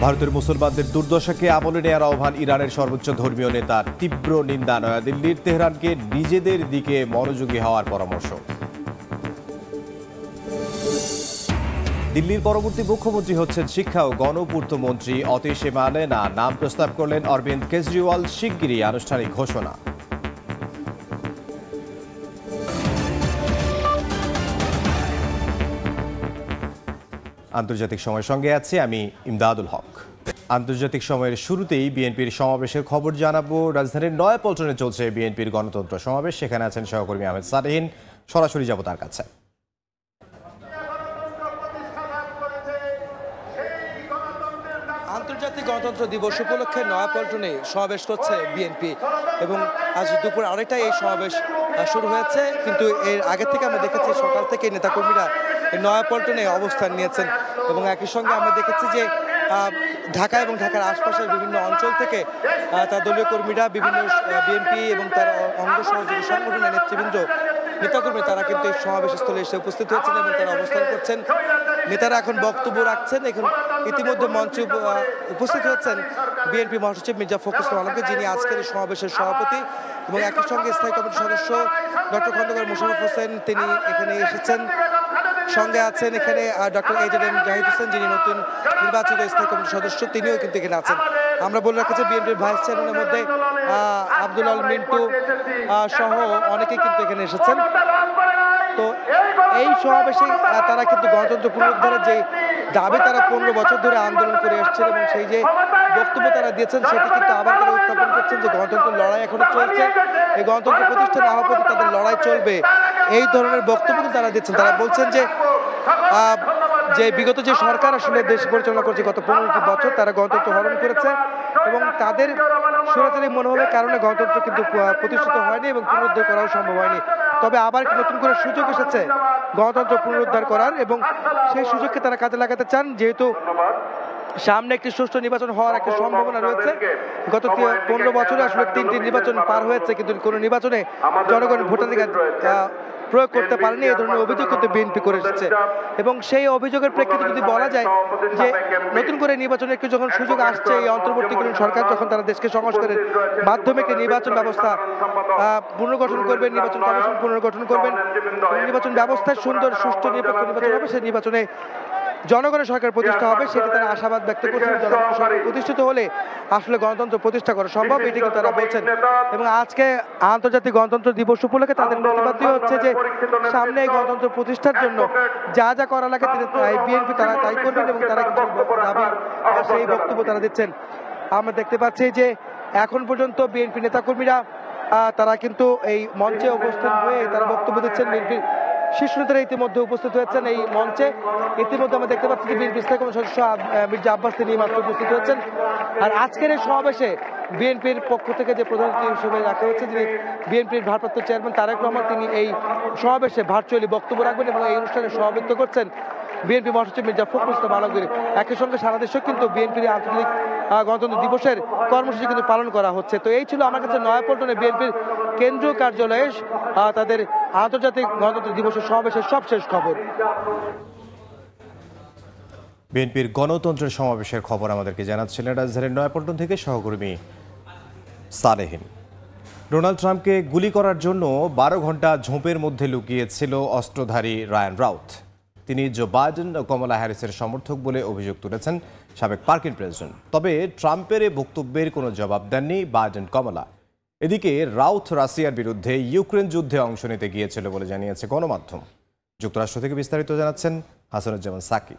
ভারতের মুসলমানদের দুর্দশাকে আমলে নেয়ার আহ্বান ইরানের সর্বোচ্চ ধর্মীয় নেতার তীব্র নিন্দা। নয়াদিল্লির তেহরানকে নিজেদের দিকে মনোযোগী হওয়ার পরামর্শ। দিল্লির পরবর্তী মুখ্যমন্ত্রী হচ্ছেন শিক্ষা ও গণপূর্ত মন্ত্রী অতীশ এমালেনা। নাম প্রস্তাব করলেন অরবিন্দ কেজরিওয়াল। শিগগিরই আনুষ্ঠানিক ঘোষণা। আন্তর্জাতিক সময়ের সঙ্গে আছি আমি ইমদাদুল হক। আন্তর্জাতিক সময়ের শুরুতেই বিএনপির সমাবেশের খবর জানাবো। রাজধানীর নয়াপল্টনে চলছে বিএনপির গণতন্ত্র সমাবেশ। সেখানে আছেন সহকর্মী আহমেদ সালেহীন। সরাসরি যাব তার কাছে। আন্তর্জাতিক গণতন্ত্র দিবস উপলক্ষে নয়াপল্টনে সমাবেশ করছে বিএনপি এবং আজ দুপুর 2টায় এই সমাবেশ শুরু হয়েছে। কিন্তু এর আগে থেকে আমরা দেখেছি সকাল থেকে নেতাকর্মীরা নয়াপল্টনে অবস্থান নিয়েছেন এবং একই সঙ্গে আমরা দেখেছি যে ঢাকা এবং ঢাকার আশপাশের বিভিন্ন অঞ্চল থেকে তার দলীয় কর্মীরা বিভিন্ন বিএনপি এবং তার অঙ্গ সহযোগী সংগঠনের নেতৃবৃন্দ নেতাকর্মী তারা কিন্তু এই সমাবেশ স্থলে এসে উপস্থিত হয়েছেন এবং তারা অবস্থান করছেন। নেতারা এখন বক্তব্য রাখছেন। এখন ইতিমধ্যে মঞ্চে উপস্থিত হয়েছেন বিএনপি মহাসচিব মির্জা ফখরুল ইসলাম আলমগীর, যিনি আজকের এই সমাবেশের সভাপতি, এবং একই সঙ্গে স্থায়ী কমিটির সদস্য ডক্টর খন্দকার মোশাররফ হোসেন, তিনি এখানে এসেছেন। সঙ্গে আছেন এখানে ডক্টর AJM জাহিদ হোসেন, যিনি নতুন নির্বাচিত স্থায়ী কমিটির সদস্য, তিনিও কিন্তু এখানে আছেন। আমরা বলে রাখছি বিএনপির ভাইস চেয়ারম্যানের মধ্যে আব্দুল আল মিন্টু সহ অনেকেই কিন্তু এখানে এসেছেন। তো এই সমাবেশে তারা কিন্তু গণতন্ত্র পুনরুদ্ধারের যে দাবি তারা 15 বছর ধরে আন্দোলন করে এসেছেন এবং সেই যে বক্তব্য তারা দিয়েছেন সেটি কিন্তু আবার তারা উত্থাপন করছেন যে গণতন্ত্রের লড়াই এখনো চলছে, এই গণতন্ত্র প্রতিষ্ঠা না হওয়া পর্যন্ত তাদের লড়াই চলবে, এই ধরনের বক্তব্য কিন্তু তারা দিচ্ছেন। তারা বলছেন যে বিগত যে সরকার আসলে দেশ পরিচালনা করছে গত 15টি বছর, তারা গণতন্ত্র হরণ করেছে এবং তাদের স্বৈরাচারী মনোভাবের কারণে গণতন্ত্র কিন্তু প্রতিষ্ঠিত হয়নি এবং পুনরুদ্ধার করাও সম্ভব হয়নি। তবে আবার নতুন করে সুযোগ এসেছে গণতন্ত্র পুনরুদ্ধার করার এবং সেই সুযোগকে তারা কাজে লাগাতে চান। যেহেতু সামনে একটি সুষ্ঠু নির্বাচন হওয়ার একটা সম্ভাবনা রয়েছে। গত 15 বছরে আসলে 3টি নির্বাচন পার হয়েছে, কিন্তু কোনো নির্বাচনে জনগণ ভোটাধিকার প্রয়োগ করতে পারেনি, এই ধরনের অভিযোগ কিন্তু বিএনপি করে এসেছে এবং সেই অভিযোগের প্রেক্ষিতে যদি বলা যায় যে নতুন করে নির্বাচনের একটু যখন সুযোগ আসছে, এই অন্তর্বর্তীকালীন সরকার যখন তারা দেশকে সংস্কারের মাধ্যমে একটি নির্বাচন ব্যবস্থা পুনর্গঠন করবেন, নির্বাচন কমিশন পুনর্গঠন করবেন, নির্বাচন ব্যবস্থায় সুন্দর সুষ্ঠু নিরপেক্ষ নির্বাচন হবে, সেই নির্বাচনে জনগণের সরকার প্রতিষ্ঠা হবে, সেটি তারা আশাবাদ ব্যক্ত করছেন। জনগণের সরকার প্রতিষ্ঠিত হলে আসলে গণতন্ত্র প্রতিষ্ঠা করা সম্ভব, এটি কিন্তু তারা বলছেন। এবং আজকে আন্তর্জাতিক গণতন্ত্র দিবস উপলক্ষে তাদের প্রতিবাদী হচ্ছে যে সামনে এই গণতন্ত্র প্রতিষ্ঠার জন্য যা যা করা লাগে বিএনপি তারা তাই করবেন এবং তারা কিছু দাবি সেই বক্তব্য তারা দিচ্ছেন। আমরা দেখতে পাচ্ছি যে এখন পর্যন্ত বিএনপি নেতাকর্মীরা তারা কিন্তু এই মঞ্চে অবস্থান হয়ে তারা বক্তব্য দিচ্ছেন। বিএনপির শীর্ষ নেতারা ইতিমধ্যে উপস্থিত হয়েছেন এই মঞ্চে। ইতিমধ্যে আমরা দেখতে পাচ্ছি যে বিএনপি স্থায়ী কমিটির সদস্য মির্জা আব্বাস তিনি মাত্র উপস্থিত হয়েছেন। আর আজকের এই সমাবেশে বিএনপির পক্ষ থেকে যে প্রধান অতিথি হিসেবে রাখা হয়েছে, যিনি বিএনপির ভারপ্রাপ্ত চেয়ারম্যান তারেক রহমান, তিনি এই সমাবেশে ভার্চুয়ালি বক্তব্য রাখবেন এবং এই অনুষ্ঠানে সভাপতিত্ব করছেন বিএনপি মহাসচিব মির্জা ফখরুল ইসলাম আলমগীর। একই সঙ্গে সারা দেশেও কিন্তু বিএনপির আন্তর্জাতিক গণতন্ত্র দিবসের কর্মসূচি কিন্তু পালন করা হচ্ছে। তো এই ছিল আমার কাছে নয়াপল্টনে বিএনপির কেন্দ্রীয় কার্যালয়ে তাদের আন্তর্জাতিক গণতন্ত্র দিবসের সমাবেশের সবশেষ খবর। বিএনপির গণতন্ত্রের সমাবেশের খবর আমাদেরকে জানাচ্ছিলেন রাজধানীর নয়াপল্টন থেকে সহকর্মী সালেহীন। ডোনাল্ড ট্রাম্পকে গুলি করার জন্য 12 ঘন্টা ঝোপের মধ্যে লুকিয়েছিল অস্ত্রধারী রায়ান রাউথ। তিনি জো বাইডেন ও কমলা হ্যারিসের সমর্থক বলে অভিযোগ তুলেছেন সাবেক মার্কিন প্রেসিডেন্ট। তবে ট্রাম্পের এই বক্তব্যের কোনো জবাব দেননি বাইডেন কমলা। এদিকে রাউথ রাশিয়ার বিরুদ্ধে ইউক্রেন যুদ্ধে অংশ নিতে গিয়েছিল বলে জানিয়েছে গণমাধ্যম। যুক্তরাষ্ট্র থেকে বিস্তারিত জানাচ্ছেন হাসানুজ্জামান সাকি।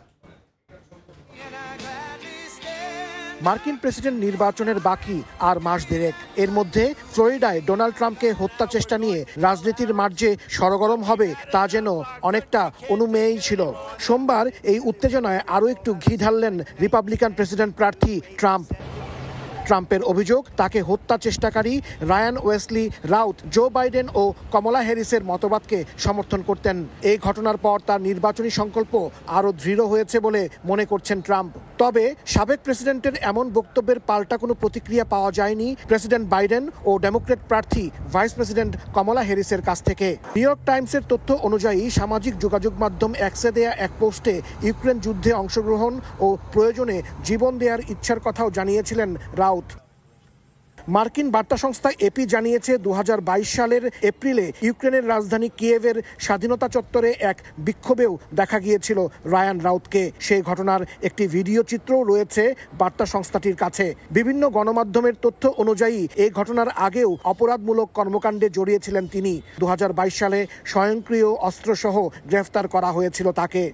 মার্কিন প্রেসিডেন্ট নির্বাচনের বাকি আর মাস দেড়েক, এর মধ্যে ফ্লোরিডায় ডোনাল্ড ট্রাম্পকে হত্যা চেষ্টা নিয়ে রাজনীতির মার্জে সরগরম হবে তা যেন অনেকটা অনুমেয়ই ছিল। সোমবার এই উত্তেজনায় আরও একটু ঘি ঢাললেন রিপাবলিকান প্রেসিডেন্ট প্রার্থী ট্রাম্প। ট্রাম্পের অভিযোগ, তাকে হত্যা চেষ্টাকারী Ryan Wesley Routh Joe Biden ও কমলা হ্যারিসের মতবাদকে সমর্থন করতেন। এই ঘটনার পর তার নির্বাচনী সংকল্প আরও দৃঢ় হয়েছে বলে মনে করছেন ট্রাম্প। তবে সাবেক প্রেসিডেন্টের এমন বক্তব্যের পাল্টা কোনো প্রতিক্রিয়া পাওয়া যায়নি প্রেসিডেন্ট বাইডেন ও ডেমোক্রেট প্রার্থী ভাইস প্রেসিডেন্ট কমলা হ্যারিসের কাছ থেকে। নিউ ইয়র্ক টাইমসের তথ্য অনুযায়ী সামাজিক যোগাযোগ মাধ্যম এক্সে দেয়া এক পোস্টে ইউক্রেন যুদ্ধে অংশগ্রহণ ও প্রয়োজনে জীবন দেওয়ার ইচ্ছার কথাও জানিয়েছিলেন রাউথ। মার্কিন বার্তা সংস্থা এপি জানিয়েছে 2022 সালের এপ্রিলে ইউক্রেনের রাজধানী কিয়েভের স্বাধীনতা চত্বরে এক বিক্ষোভেও দেখা গিয়েছিল রায়ান রাউথকে। সেই ঘটনার একটি ভিডিও চিত্রও রয়েছে বার্তা সংস্থাটির কাছে। বিভিন্ন গণমাধ্যমের তথ্য অনুযায়ী এই ঘটনার আগেও অপরাধমূলক কর্মকাণ্ডে জড়িয়েছিলেন তিনি। 2022 সালে স্বয়ংক্রিয় অস্ত্রসহ গ্রেফতার করা হয়েছিল তাকে।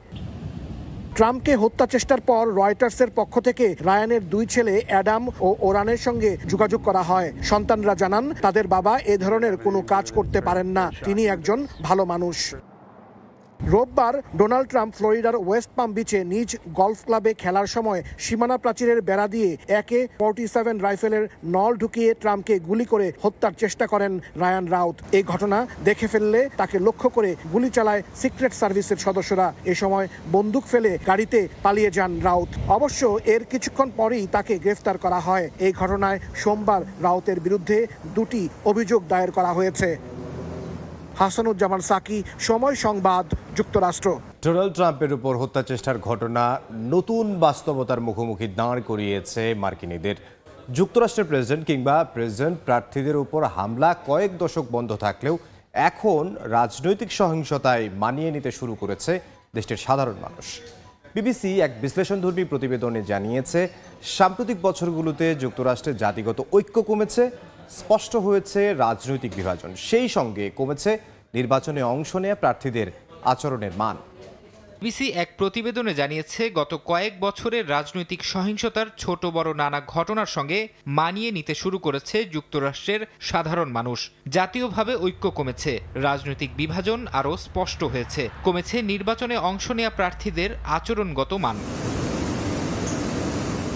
ট্রাম্পকে হত্যা চেষ্টার পর রয়টার্সের পক্ষ থেকে রায়ানের দুই ছেলে অ্যাডাম ও ওরানের সঙ্গে যোগাযোগ করা হয়। সন্তানরা জানান তাদের বাবা এ ধরনের কোনো কাজ করতে পারেন না, তিনি একজন ভালো মানুষ। রোববার ডোনাল্ড ট্রাম্প ফ্লোরিডার ওয়েস্ট পাম বিচে নিজ গলফ ক্লাবে খেলার সময় সীমানা প্রাচীরের বেড়া দিয়ে AK-47 রাইফেলের নল ঢুকিয়ে ট্রাম্পকে গুলি করে হত্যার চেষ্টা করেন রায়ান রাউথ। এই ঘটনা দেখে ফেললে তাকে লক্ষ্য করে গুলি চালায় সিক্রেট সার্ভিসের সদস্যরা। এ সময় বন্দুক ফেলে গাড়িতে পালিয়ে যান রাউথ। অবশ্য এর কিছুক্ষণ পরেই তাকে গ্রেফতার করা হয়। এই ঘটনায় সোমবার রাউথের বিরুদ্ধে 2টি অভিযোগ দায়ের করা হয়েছে। হাসানুজ্জামান সাকি, সময় সংবাদ, যুক্তরাষ্ট্র। ডোনাল্ড ট্রাম্পের উপর হত্যা চেষ্টার ঘটনা নতুন বাস্তবতার মুখোমুখি দাঁড় করিয়েছে মার্কিনীদের। যুক্তরাষ্ট্রের প্রেসিডেন্ট কিংবা প্রেসিডেন্ট প্রার্থীদের উপর হামলা কয়েক দশক বন্ধ থাকলেও এখন রাজনৈতিক সহিংসতায় মানিয়ে নিতে শুরু করেছে দেশটির সাধারণ মানুষ। বিবিসি এক বিশ্লেষণধর্মী প্রতিবেদনে জানিয়েছে, সাম্প্রতিক বছরগুলোতে যুক্তরাষ্ট্রের জাতিগত ঐক্য কমেছে, স্পষ্ট হয়েছে রাজনৈতিক বিভাজন, সেই সঙ্গে কমেছে নির্বাচনে অংশ নেয়া প্রার্থীদের আচরণের মান। বিবিসি এক প্রতিবেদনে জানিয়েছে, গত কয়েক বছরের রাজনৈতিক সহিংসতার ছোট বড় নানা ঘটনার সঙ্গে মানিয়ে নিতে শুরু করেছে যুক্তরাষ্ট্রের সাধারণ মানুষ। জাতীয়ভাবে ঐক্য কমেছে, রাজনৈতিক বিভাজন আরও স্পষ্ট হয়েছে, কমেছে নির্বাচনে অংশ নেয়া প্রার্থীদের আচরণগত মান।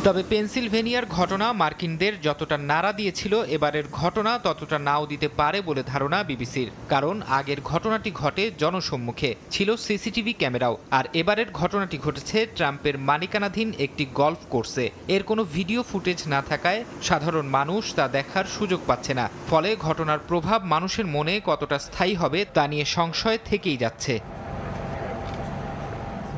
তবে পেনসিলভেনিয়ার ঘটনা মার্কিনদের যতটা নাড়া দিয়েছিল, এবারের ঘটনা ততটা নাও দিতে পারে বলে ধারণা বিবিসির। কারণ আগের ঘটনাটি ঘটে জনসম্মুখে, ছিল সিসিটিভি ক্যামেরাও, আর এবারের ঘটনাটি ঘটেছে ট্রাম্পের মালিকানাধীন একটি গলফ কোর্সে। এর কোনো ভিডিও ফুটেজ না থাকায় সাধারণ মানুষ তা দেখার সুযোগ পাচ্ছে না। ফলে ঘটনার প্রভাব মানুষের মনে কতটা স্থায়ী হবে তা নিয়ে সংশয় থেকেই যাচ্ছে।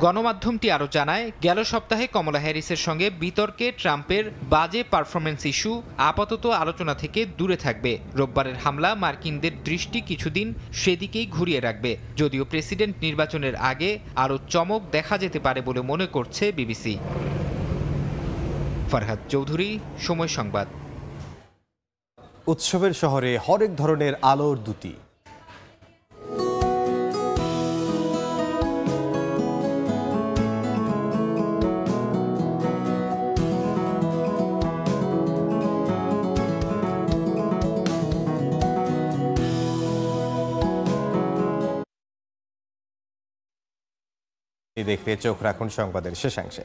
গণমাধ্যমটি আরও জানায়, গেল সপ্তাহে কমলা হ্যারিসের সঙ্গে বিতর্কে ট্রাম্পের বাজে পারফরমেন্স ইস্যু আপাতত আলোচনা থেকে দূরে থাকবে। রোববারের হামলা মার্কিনদের দৃষ্টি কিছুদিন সেদিকেই ঘুরিয়ে রাখবে, যদিও প্রেসিডেন্ট নির্বাচনের আগে আরও চমক দেখা যেতে পারে বলে মনে করছে বিবিসি। ফারহাদ চৌধুরী, সময় সংবাদ। উৎসবের শহরে হরেক ধরনের আলোর দ্যুতি। দেখতে চোখ রাখুন সংবাদের শেষাংশে।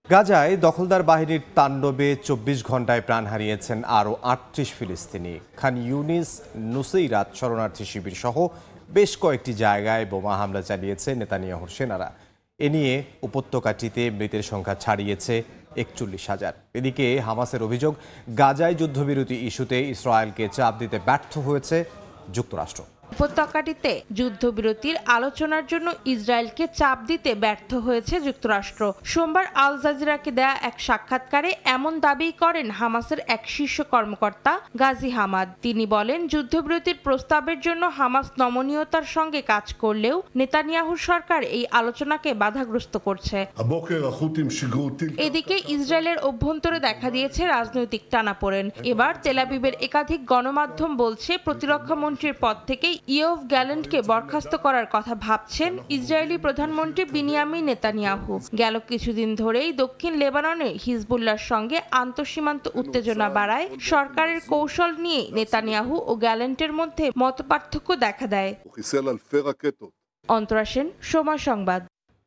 গাজায় দখলদার বাহিনীর তাণ্ডবে 24 ঘন্টায় প্রাণ হারিয়েছেন আরও 38 ফিলিস্তিনি। খান ইউনিস, নুসৈরাত শরণার্থী শিবির সহ বেশ কয়েকটি জায়গায় বোমা হামলা চালিয়েছে নেতানিয়াহুর সেনারা। এ নিয়ে উপত্যকাটিতে মৃতের সংখ্যা ছাড়িয়েছে 41,000। এদিকে হামাসের অভিযোগ, গাজায় যুদ্ধবিরতি ইস্যুতে ইসরায়েলকে চাপ দিতে ব্যর্থ হয়েছে যুক্তরাষ্ট্র। উপত্যকাটিতে যুদ্ধবিরতির আলোচনার জন্য ইসরায়েলকে চাপ দিতে ব্যর্থ হয়েছে যুক্তরাষ্ট্র। সোমবার আল জাজিরাকে দেয়া এক সাক্ষাৎকারে এমন দাবি করেন হামাসের এক শীর্ষ কর্মকর্তা গাজী হামাদ। তিনি বলেন, যুদ্ধবিরতির প্রস্তাবের জন্য হামাস নমনীয়তার সঙ্গে কাজ করলেও নেতানিয়াহু সরকার এই আলোচনাকে বাধাগ্রস্ত করছে। এদিকে ইসরায়েলের অভ্যন্তরে দেখা দিয়েছে রাজনৈতিক টানাপোড়েন। এবার তেল আবিবের একাধিক গণমাধ্যম বলছে, প্রতিরক্ষা মন্ত্রীর পদ থেকে ইয়োভ গ্যালেন্টকে বরখাস্ত করার কথা ভাবছেন ইসরায়েলি প্রধানমন্ত্রী বিনিয়ামিন নেতানিয়াহু। গেল কিছুদিন ধরেই দক্ষিণ লেবাননে হিজবুল্লাহর সঙ্গে আন্তঃসীমান্ত উত্তেজনা বাড়ায় সরকারের কৌশল নিয়ে নেতানিয়াহু ও গ্যালেন্টের মধ্যে মতপার্থক্য দেখা দেয়। অন্তরা সেন, সময় সংবাদ।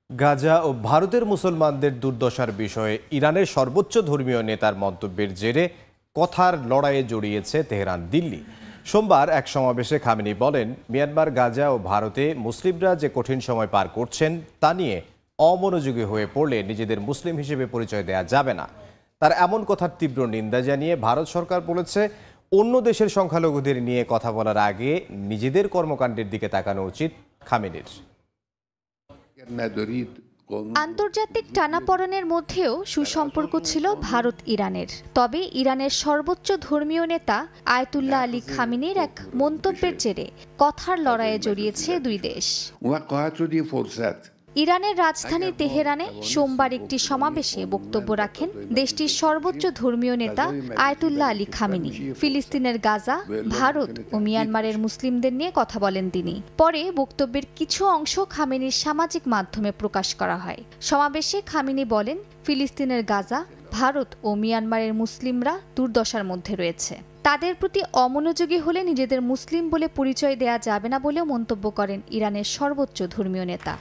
গাজা ও ভারতের মুসলমানদের দুর্দশার বিষয়ে ইরানের সর্বোচ্চ ধর্মীয় নেতার মন্তব্যের জেরে কথার লড়াইয়ে জড়িয়েছে তেহরান দিল্লি। সোমবার এক সমাবেশে খামেনি বলেন, মিয়ানমার, গাজা ও ভারতে মুসলিমরা যে কঠিন সময় পার করছেন তা নিয়ে অমনোযোগী হয়ে পড়লে নিজেদের মুসলিম হিসেবে পরিচয় দেয়া যাবে না। তার এমন কথার তীব্র নিন্দা জানিয়ে ভারত সরকার বলেছে, অন্য দেশের সংখ্যালঘুদের নিয়ে কথা বলার আগে নিজেদের কর্মকাণ্ডের দিকে তাকানো উচিত খামেনির। আন্তর্জাতিক টানাপড়েনের মধ্যেও সুসম্পর্ক ছিল ভারত ইরানের। তবে ইরানের সর্বোচ্চ ধর্মীয় নেতা আয়াতুল্লাহ আলী খামেনির এক মন্তব্যের জেরে কথার লড়াইয়ে জড়িয়েছে দুই দেশ। ইরানের রাজধানী তেহরানে সোমবার একটি সমাবেশে বক্তব্য রাখেন দেশটির সর্বোচ্চ ধর্মীয় নেতা আয়াতুল্লাহ আলী খামেনি। ফিলিস্তিনের গাজা, ভারত ও মিয়ানমারের মুসলিমদের নিয়ে কথা বলেন তিনি। পরে বক্তব্যের কিছু অংশ খামেনির সামাজিক মাধ্যমে প্রকাশ করা হয়। সমাবেশে খামেনি বলেন, ফিলিস্তিনের গাজা, ভারত ও মিয়ানমারের মুসলিমরা দুর্দশার মধ্যে রয়েছে। তাদের প্রতি অমনোযোগী হলে নিজেদের মুসলিম বলে পরিচয় দেয়া যাবে না বলেও মন্তব্য করেন ইরানের সর্বোচ্চ ধর্মীয় নেতা।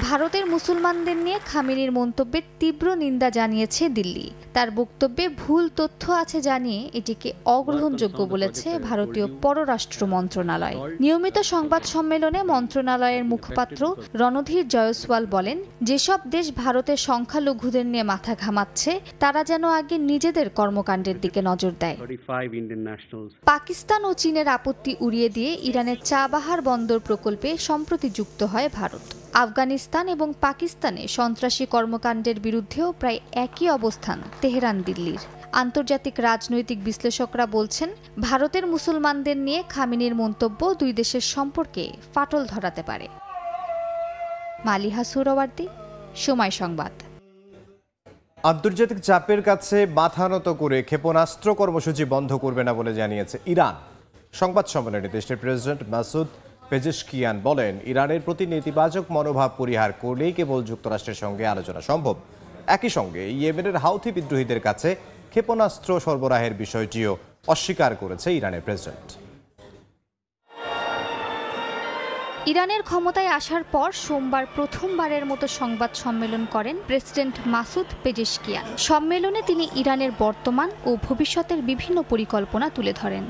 ভারতের মুসলমানদের নিয়ে খামেনির মন্তব্যের তীব্র নিন্দা জানিয়েছে দিল্লি। তার বক্তব্যে ভুল তথ্য আছে জানিয়ে এটিকে অগ্রহণযোগ্য বলেছে ভারতীয় পররাষ্ট্র মন্ত্রণালয়। নিয়মিত সংবাদ সম্মেলনে মন্ত্রণালয়ের মুখপাত্র রণধীর জয়সওয়াল বলেন, যেসব দেশ ভারতের সংখ্যালঘুদের নিয়ে মাথা ঘামাচ্ছে তারা যেন আগে নিজেদের কর্মকাণ্ডের দিকে নজর দেয়। পাকিস্তান ও চীনের আপত্তি উড়িয়ে দিয়ে ইরানের চাবাহার বন্দর প্রকল্পে সম্প্রতি যুক্ত হয় ভারত। আফগানিস্তান এবং পাকিস্তানে সন্ত্রাসী কর্মকাণ্ডের বিরুদ্ধেও প্রায় একই অবস্থান তেহরান দিল্লির। আন্তর্জাতিক রাজনৈতিক বিশ্লেষকরা বলছেন, ভারতের মুসলমানদের নিয়ে খামেনির মন্তব্য দুই দেশের সম্পর্কে ফাটল ধরাতে পারে। মালিহা সুহরাওয়ার্দী, সময় সংবাদ। আন্তর্জাতিক চাপের কাছে মাথা নত করে ক্ষেপণাস্ত্র কর্মসূচি বন্ধ করবে না বলে জানিয়েছে ইরান। সংবাদ সম্মেলনে দেশটির প্রেসিডেন্ট মাসুদ পেজেশকিয়ান বলেন, ইরানের প্রতি নেতিবাচক মনোভাব পরিহার করলেই কেবল যুক্তরাষ্ট্রের সঙ্গে আলোচনা সম্ভব। একই সঙ্গে ইয়েমেনের হাউথি বিদ্রোহীদের কাছে ক্ষেপণাস্ত্র সরবরাহের বিষয়টিও অস্বীকার করেছে ইরানের প্রেসিডেন্ট। ইরানের ক্ষমতায় আসার পর সোমবার প্রথমবারের মতো সংবাদ সম্মেলন করেন প্রেসিডেন্ট মাসুদ পেজেশকিয়ান। সম্মেলনে তিনি ইরানের বর্তমান ও ভবিষ্যতের বিভিন্ন পরিকল্পনা তুলে ধরেন।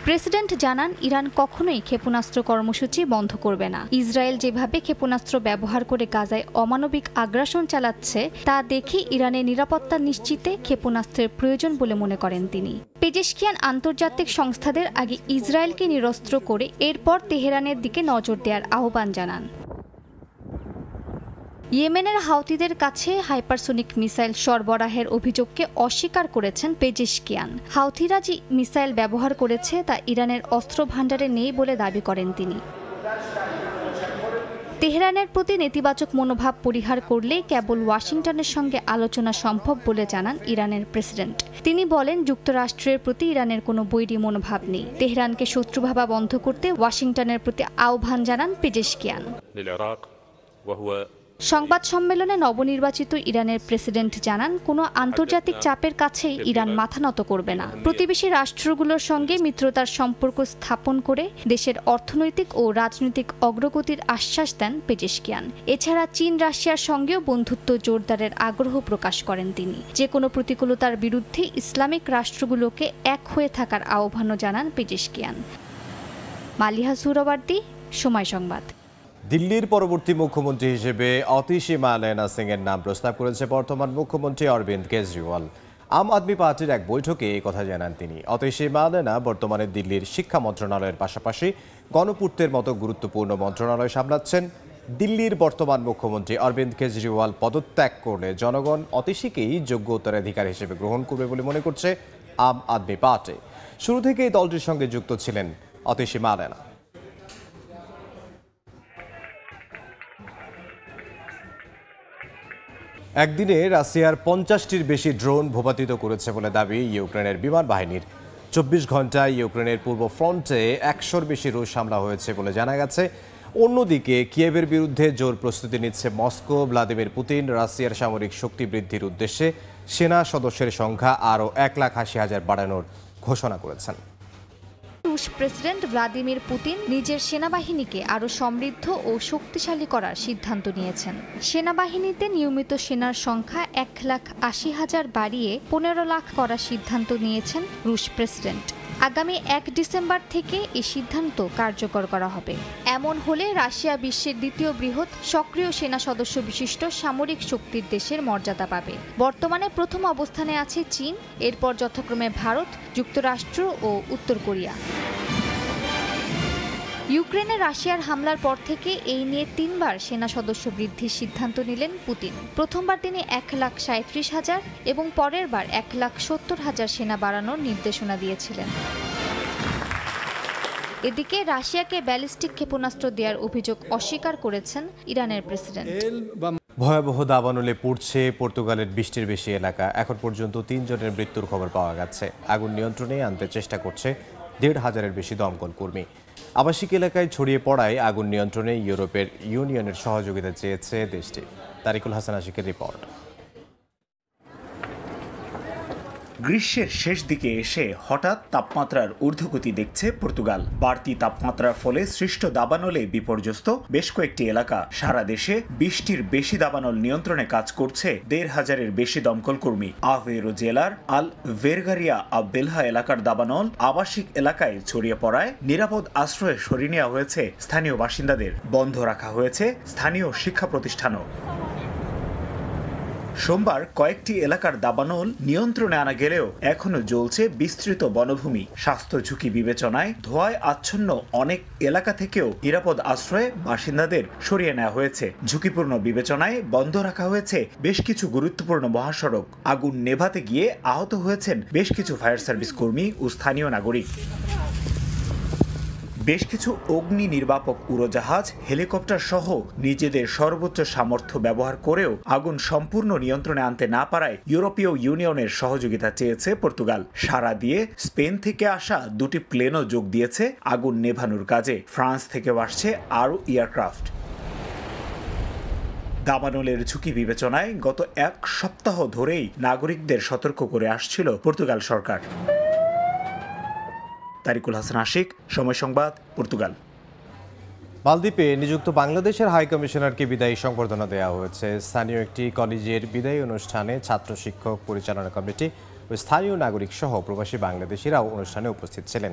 প্রেসিডেন্ট জানান, ইরান কখনোই ক্ষেপণাস্ত্র কর্মসূচি বন্ধ করবে না। ইসরায়েল যেভাবে ক্ষেপণাস্ত্র ব্যবহার করে গাজায় অমানবিক আগ্রাসন চালাচ্ছে তা দেখে ইরানের নিরাপত্তা নিশ্চিতে ক্ষেপণাস্ত্রের প্রয়োজন বলে মনে করেন তিনি। পেজেশকিয়ান আন্তর্জাতিক সংস্থাদের আগে ইসরায়েলকে নিরস্ত্র করে এরপর তেহরানের দিকে নজর দেওয়ার আহ্বান জানান। ইয়েমেনের হাউথিদের কাছে হাইপারসোনিক মিসাইল সরবরাহের অভিযোগকে অস্বীকার করেছেন পেজেশকিয়ান। হাউথিরা যে মিসাইল ব্যবহার করেছে তা ইরানের অস্ত্র ভাণ্ডারে নেই বলে দাবি করেন তিনি। তেহরানের প্রতি নেতিবাচক মনোভাব পরিহার করলেই কেবল ওয়াশিংটনের সঙ্গে আলোচনা সম্ভব বলে জানান ইরানের প্রেসিডেন্ট। তিনি বলেন, যুক্তরাষ্ট্রের প্রতি ইরানের কোনো বৈরী মনোভাব নেই। তেহরানকে শত্রু ভাবা বন্ধ করতে ওয়াশিংটনের প্রতি আহ্বান জানান পেজেশকিয়ান। সংবাদ সম্মেলনে নবনির্বাচিত ইরানের প্রেসিডেন্ট জানান, কোনো আন্তর্জাতিক চাপের কাছেই ইরান মাথা নত করবে না। প্রতিবেশী রাষ্ট্রগুলোর সঙ্গে মিত্রতার সম্পর্ক স্থাপন করে দেশের অর্থনৈতিক ও রাজনৈতিক অগ্রগতির আশ্বাস দেন পেজেশকিয়ান। এছাড়া চীন, রাশিয়ার সঙ্গেও বন্ধুত্ব জোরদারের আগ্রহ প্রকাশ করেন তিনি। যে কোনো প্রতিকূলতার বিরুদ্ধে ইসলামিক রাষ্ট্রগুলোকে এক হয়ে থাকার আহ্বানও জানান পেজেশকিয়ান। মালিহা সুহরাওয়ার্দী, সময় সংবাদ। দিল্লির পরবর্তী মুখ্যমন্ত্রী হিসেবে অতিশীমা লেনা সিং এর নাম প্রস্তাব করেছে বর্তমান মুখ্যমন্ত্রী অরবিন্দ কেজরিওয়াল। আম আদমি পার্টির এক বৈঠকে এই কথা জানান তিনি। অতিশীমা লেনা বর্তমানে দিল্লির শিক্ষা মন্ত্রণালয়ের পাশাপাশি গণপূর্তের মতো গুরুত্বপূর্ণ মন্ত্রণালয় সামলাচ্ছেন। দিল্লির বর্তমান মুখ্যমন্ত্রী অরবিন্দ কেজরিওয়াল পদত্যাগ করলে জনগণ অতিশীকেই যোগ্য উত্তরাধিকার হিসেবে গ্রহণ করবে বলে মনে করছে আম আদমি পার্টি। শুরু থেকেই দলটির সঙ্গে যুক্ত ছিলেন অতিশীমা লেনা। একদিনে রাশিয়ার 50টির বেশি ড্রোন ভূপাতিত করেছে বলে দাবি ইউক্রেনের বিমান বাহিনীর। 24 ঘন্টায় ইউক্রেনের পূর্ব ফ্রন্টে 100-র বেশি রুশ হামলা হয়েছে বলে জানা গেছে। অন্যদিকে কিয়েভের বিরুদ্ধে জোর প্রস্তুতি নিচ্ছে মস্কো। ভ্লাদিমির পুতিন রাশিয়ার সামরিক শক্তি বৃদ্ধির উদ্দেশ্যে সেনা সদস্যের সংখ্যা আরও 1,80,000 বাড়ানোর ঘোষণা করেছেন। রুশ প্রেসিডেন্ট ভ্লাদিমির পুতিন নিজের সেনাবাহিনীকে আরও সমৃদ্ধ ও শক্তিশালী করার সিদ্ধান্ত নিয়েছেন। সেনাবাহিনীতে নিয়মিত সেনার সংখ্যা 1,80,000 বাড়িয়ে 15 লাখ করার সিদ্ধান্ত নিয়েছেন রুশ প্রেসিডেন্ট। আগামী 1 ডিসেম্বর থেকে এই সিদ্ধান্ত কার্যকর করা হবে। এমন হলে রাশিয়া বিশ্বের দ্বিতীয় বৃহৎ সক্রিয় সেনা সদস্য বিশিষ্ট সামরিক শক্তির দেশের মর্যাদা পাবে। বর্তমানে প্রথম অবস্থানে আছে চীন, এরপর যথাক্রমে ভারত, যুক্তরাষ্ট্র ও উত্তর কোরিয়া। ইউক্রেনে রাশিয়ার হামলার পর থেকে এই নিয়ে 3 বার সেনা সদস্য বৃদ্ধির সিদ্ধান্ত নিলেন পুতিন। প্রথমবার তিনি 1,37,000 এবং পরের বার 1,70,000 সেনা বাড়ানোর নির্দেশনা দিয়েছিলেন। এদিকে রাশিয়াকে ব্যালিস্টিক ক্ষেপণাস্ত্র দেওয়ার অভিযোগ অস্বীকার করেছেন ইরানের প্রেসিডেন্ট। ভয়াবহ দাবানলে পুড়ছে পর্তুগালের 20টির বেশি এলাকা। এখন পর্যন্ত 3 জনের মৃত্যুর খবর পাওয়া গেছে। আগুন নিয়ন্ত্রণে আনতে চেষ্টা করছে 1,500-এর বেশি দমকল কর্মী। আবাসিক এলাকায় ছড়িয়ে পড়ায় আগুন নিয়ন্ত্রণে ইউরোপের ইউনিয়নের সহযোগিতা চেয়েছে দেশটি। তারিকুল হাসান আশিকের রিপোর্ট। গ্রীষ্মের শেষ দিকে এসে হঠাৎ তাপমাত্রার ঊর্ধ্বগতি দেখছে পর্তুগাল। বাড়তি তাপমাত্রার ফলে সৃষ্ট দাবানলে বিপর্যস্ত বেশ কয়েকটি এলাকা। সারা দেশে 20টির বেশি দাবানল নিয়ন্ত্রণে কাজ করছে 1,500-এর বেশি দমকল কর্মী। আভেরো জেলার আল ভেরগারিয়া বেলহা এলাকার দাবানল আবাসিক এলাকায় ছড়িয়ে পড়ায় নিরাপদ আশ্রয়ে সরিয়ে নেওয়া হয়েছে স্থানীয় বাসিন্দাদের। বন্ধ রাখা হয়েছে স্থানীয় শিক্ষা প্রতিষ্ঠানও। সোমবার কয়েকটি এলাকার দাবানল নিয়ন্ত্রণে আনা গেলেও এখনো জ্বলছে বিস্তৃত বনভূমি। স্বাস্থ্য ঝুঁকি বিবেচনায় ধোঁয়ায় আচ্ছন্ন অনেক এলাকা থেকেও নিরাপদ আশ্রয়ে বাসিন্দাদের সরিয়ে নেওয়া হয়েছে। ঝুঁকিপূর্ণ বিবেচনায় বন্ধ রাখা হয়েছে বেশ কিছু গুরুত্বপূর্ণ মহাসড়ক। আগুন নেভাতে গিয়ে আহত হয়েছেন বেশ কিছু ফায়ার সার্ভিস কর্মী ও স্থানীয় নাগরিক। বেশ কিছু অগ্নি নির্বাপক উড়োজাহাজ, হেলিকপ্টার সহ নিজেদের সর্বোচ্চ সামর্থ্য ব্যবহার করেও আগুন সম্পূর্ণ নিয়ন্ত্রণে আনতে না পারায় ইউরোপীয় ইউনিয়নের সহযোগিতা চেয়েছে পর্তুগাল। সাড়া দিয়ে স্পেন থেকে আসা 2টি প্লেনও যোগ দিয়েছে আগুন নেভানোর কাজে। ফ্রান্স থেকেও আসছে আরও এয়ারক্রাফট। দাবানলের ঝুঁকি বিবেচনায় গত 1 সপ্তাহ ধরেই নাগরিকদের সতর্ক করে আসছিল পর্তুগাল সরকার। তারিকুল হাসান আশিক, সময় সংবাদ, পর্তুগাল। মালদ্বীপে নিযুক্ত বাংলাদেশের হাই কমিশনারকে বিদায়ী সংবর্ধনা দেওয়া হয়েছে। স্থানীয় একটি কলেজের বিদায়ী অনুষ্ঠানে ছাত্র শিক্ষক পরিচালনা কমিটি ও স্থানীয় নাগরিক সহ প্রবাসী বাংলাদেশিরাও অনুষ্ঠানে উপস্থিত ছিলেন।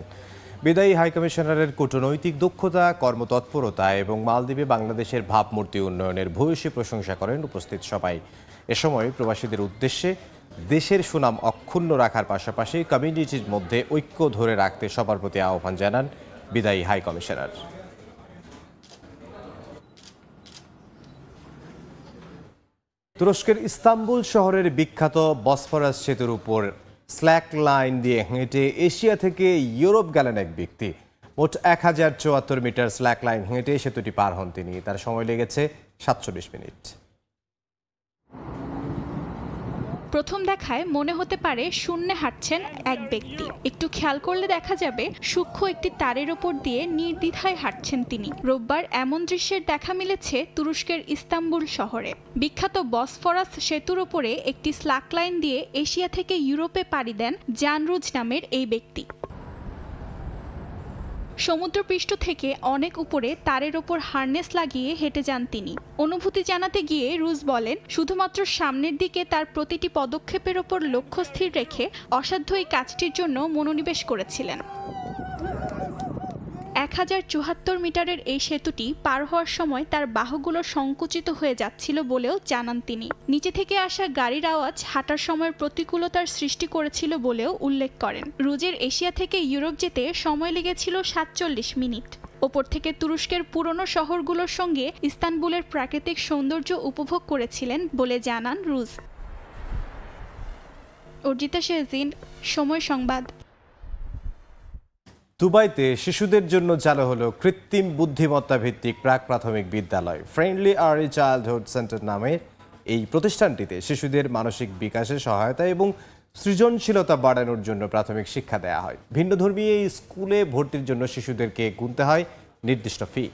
বিদায়ী হাই কমিশনারের কূটনৈতিক দক্ষতা, কর্মতৎপরতা এবং মালদ্বীপে বাংলাদেশের ভাবমূর্তি উন্নয়নের ভূয়সী প্রশংসা করেন উপস্থিত সবাই। এ সময় প্রবাসীদের উদ্দেশ্যে দেশের সুনাম অক্ষুণ্ণ রাখার পাশাপাশি কমিউনিটির মধ্যে ঐক্য ধরে রাখতে সবার প্রতি আহ্বান জানান বিদায়ী হাই কমিশনার। তুরস্কের ইস্তাম্বুল শহরের বিখ্যাত বসফরাস সেতুর উপর স্ল্যাক লাইন দিয়ে হেঁটে এশিয়া থেকে ইউরোপ গেলেন এক ব্যক্তি। মোট 1074 মিটার স্ল্যাক লাইন হেঁটে সেতুটি পার হন তিনি। তার সময় লেগেছে 47 মিনিট। প্রথম দেখায় মনে হতে পারে শূন্যে হাঁটছেন এক ব্যক্তি। একটু খেয়াল করলে দেখা যাবে সূক্ষ্ম একটি তারের ওপর দিয়ে নির্দ্বিধায় হাঁটছেন তিনি। রোববার এমন দৃশ্যের দেখা মিলেছে তুরস্কের ইস্তাম্বুল শহরে। বিখ্যাত বসফরাস সেতুর ওপরে একটি স্ল্যাক লাইন দিয়ে এশিয়া থেকে ইউরোপে পাড়ি দেন জানরুজ নামের এই ব্যক্তি। সমুদ্রপৃষ্ঠ থেকে অনেক উপরে তারের ওপর হার্নেস লাগিয়ে হেঁটে যান তিনি। অনুভূতি জানাতে গিয়ে রুজ বলেন, শুধুমাত্র সামনের দিকে তার প্রতিটি পদক্ষেপের ওপর লক্ষ্য স্থির রেখে অসাধ্য এই কাজটির জন্য মনোনিবেশ করেছিলেন। 1074 মিটারের এই সেতুটি পার হওয়ার সময় তার বাহুগুলো সংকুচিত হয়ে যাচ্ছিল বলেও জানান তিনি। নিচে থেকে আসা গাড়ির আওয়াজ হাঁটার সময়ের প্রতিকূলতার সৃষ্টি করেছিল বলেও উল্লেখ করেন। রুজের এশিয়া থেকে ইউরোপ যেতে সময় লেগেছিল 47 মিনিট। ওপর থেকে তুরস্কের পুরনো শহরগুলোর সঙ্গে ইস্তানবুলের প্রাকৃতিক সৌন্দর্য উপভোগ করেছিলেন বলে জানান রুজ। অর্জিতা শেহজিন, সময় সংবাদ। দুবাইতে শিশুদের জন্য চালু হলো কৃত্রিম বুদ্ধিমত্তা ভিত্তিক প্রাক প্রাথমিক বিদ্যালয়। ফ্রেন্ডলি আর্লি চাইল্ডহুড সেন্টার নামের এই প্রতিষ্ঠানটিতে শিশুদের মানসিক বিকাশে সহায়তা এবং সৃজনশীলতা বাড়ানোর জন্য প্রাথমিক শিক্ষা দেওয়া হয়। ভিন্নধর্মী এই স্কুলে ভর্তির জন্য শিশুদেরকে গুনতে হয় নির্দিষ্ট ফি।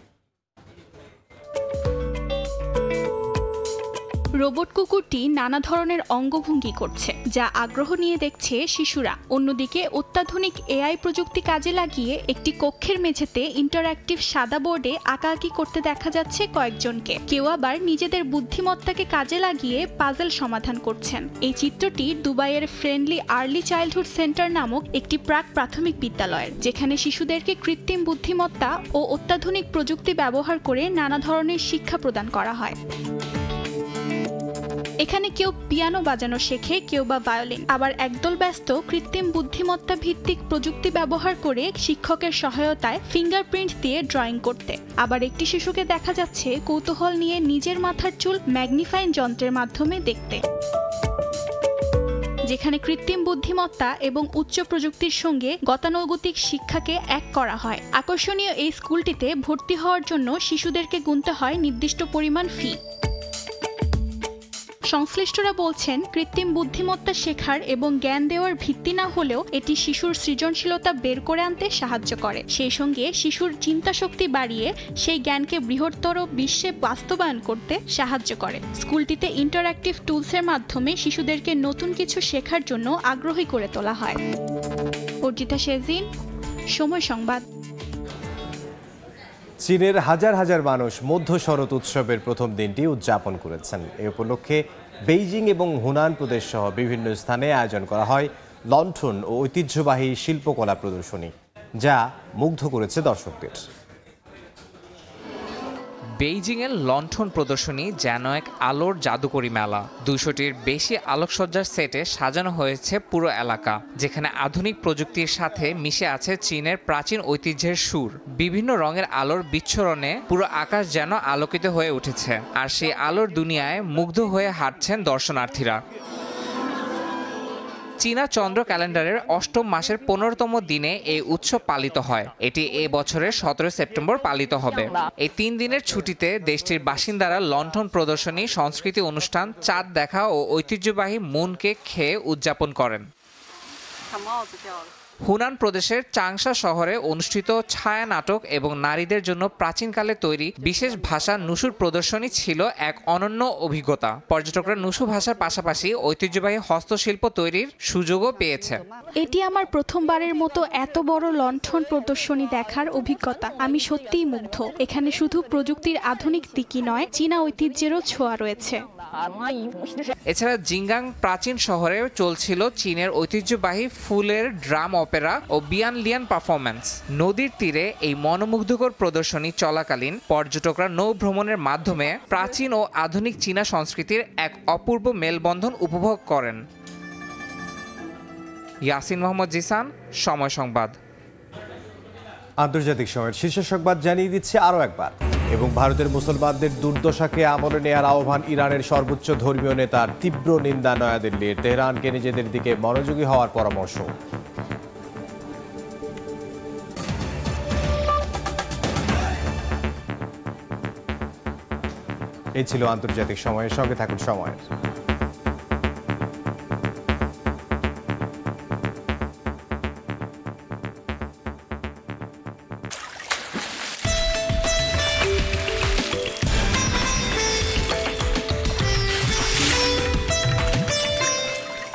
রোবট কুকুরটি নানা ধরনের অঙ্গভঙ্গি করছে, যা আগ্রহ নিয়ে দেখছে শিশুরা। অন্যদিকে অত্যাধুনিক এআই প্রযুক্তি কাজে লাগিয়ে একটি কক্ষের মেঝেতে ইন্টারঅ্যাক্টিভ সাদা বোর্ডে আঁকাআঁকি করতে দেখা যাচ্ছে কয়েকজনকে। কেউ আবার নিজেদের বুদ্ধিমত্তাকে কাজে লাগিয়ে পাজল সমাধান করছেন। এই চিত্রটি দুবাইয়ের ফ্রেন্ডলি আর্লি চাইল্ডহুড সেন্টার নামক একটি প্রাথমিক বিদ্যালয়ের, যেখানে শিশুদেরকে কৃত্রিম বুদ্ধিমত্তা ও অত্যাধুনিক প্রযুক্তি ব্যবহার করে নানা ধরনের শিক্ষা প্রদান করা হয়। এখানে কেউ পিয়ানো বাজানো শেখে, কেউ বা ভায়োলিন। আবার একদল ব্যস্ত কৃত্রিম বুদ্ধিমত্তা ভিত্তিক প্রযুক্তি ব্যবহার করে শিক্ষকের সহায়তায় ফিঙ্গারপ্রিন্ট দিয়ে ড্রয়িং করতে। আবার একটি শিশুকে দেখা যাচ্ছে কৌতূহল নিয়ে নিজের মাথার চুল ম্যাগনিফাইং যন্ত্রের মাধ্যমে দেখতে। যেখানে কৃত্রিম বুদ্ধিমত্তা এবং উচ্চ প্রযুক্তির সঙ্গে গতানুগতিক শিক্ষাকে এক করা হয়। আকর্ষণীয় এই স্কুলটিতে ভর্তি হওয়ার জন্য শিশুদেরকে গুনতে হয় নির্দিষ্ট পরিমাণ ফি। সংশ্লিষ্টরা বলছেন, কৃত্রিম বুদ্ধিমত্তা শেখার এবং জ্ঞান দেওয়ার ভিত্তি না হলেও এটি শিশুর সৃজনশীলতা বের করে আনতে সাহায্য করে। সেই সঙ্গে শিশুর চিন্তা শক্তি বাড়িয়ে সেই জ্ঞানকে বৃহত্তর বিশ্বে বাস্তবায়ন করতে সাহায্য করে। স্কুলটিতে ইন্টারঅ্যাক্টিভ টুলসের মাধ্যমে শিশুদেরকে নতুন কিছু শেখার জন্য আগ্রহী করে তোলা হয়। অর্জিতা শেজিন, সময় সংবাদ। চীনের হাজার হাজার মানুষ মধ্য শরৎ উৎসবের প্রথম দিনটি উদযাপন করেছেন। এ উপলক্ষে বেইজিং এবং হুনান প্রদেশ সহ বিভিন্ন স্থানে আয়োজন করা হয় লণ্ঠন ও ঐতিহ্যবাহী শিল্পকলা প্রদর্শনী, যা মুগ্ধ করেছে দর্শকদের। বেইজিংয়ের লণ্ঠন প্রদর্শনী যেন এক আলোর জাদুকরী মেলা। 200টির বেশি আলোকসজ্জার সেটে সাজানো হয়েছে পুরো এলাকা, যেখানে আধুনিক প্রযুক্তির সাথে মিশে আছে চীনের প্রাচীন ঐতিহ্যের সুর। বিভিন্ন রঙের আলোর বিচ্ছরণে পুরো আকাশ যেন আলোকিত হয়ে উঠেছে, আর সেই আলোর দুনিয়ায় মুগ্ধ হয়ে হাঁটছেন দর্শনার্থীরা। চীনা চন্দ্র ক্যালেন্ডারের অষ্টম মাসের 15তম দিনে এই উৎসব পালিত হয়। এটি এই বছরের 17 সেপ্টেম্বর পালিত হবে। এই 3 দিনের ছুটিতে দেশটির বাসিন্দারা লণ্ঠন প্রদর্শনী, সংস্কৃতি অনুষ্ঠান, চাঁদ দেখা ও ঐতিহ্যবাহী মুন কেক খেয়ে উদযাপন করেন। হুনান প্রদেশের চাংশা শহরে অনুষ্ঠিত ছায়া নাটক এবং নারীদের জন্য প্রাচীনকালে তৈরি বিশেষ ভাষা নুশুর প্রদর্শনী ছিল এক অনন্য অভিজ্ঞতা। পর্যটকরা নুশু ভাষার পাশাপাশি ঐতিহ্যবাহী হস্তশিল্প তৈরির সুযোগও পেয়েছে। এটি আমার প্রথমবারের মতো এত বড় লণ্ঠন প্রদর্শনী দেখার অভিজ্ঞতা। আমি সত্যিই মুগ্ধ। এখানে শুধু প্রযুক্তির আধুনিক দিকই নয়, চীনা ঐতিহ্যেরও ছোঁয়া রয়েছে। এছাড়া জিঙ্গাং প্রাচীন শহরে চলছিল চীনের ঐতিহ্যবাহী ফুলের ড্রাম অপেরা ও বিয়ানলিয়ান পারফরম্যান্স। নদীর তীরে এই মনোমুগ্ধকর প্রদর্শনী চলাকালীন পর্যটকরা নৌ ভ্রমণের মাধ্যমে প্রাচীন ও আধুনিক চীনা সংস্কৃতির এক অপূর্ব মেলবন্ধন উপভোগ করেন। ইয়াসিন মোহাম্মদ জিসান, সময় সংবাদ। আন্তর্জাতিক সময়ের শীর্ষ সংবাদ জানিয়ে দিচ্ছে আরও একবার, এবং ভারতের মুসলমানদের দুর্দশাকে আমলে নেয়ার আহ্বান ইরানের সর্বোচ্চ ধর্মীয় নেতার। তীব্র নিন্দা নয়াদিল্লির। তেহরানকে নিজেদের দিকে মনোযোগী হওয়ার পরামর্শ। এই ছিল আন্তর্জাতিক সময়ের সঙ্গে থাকুন সময়ের।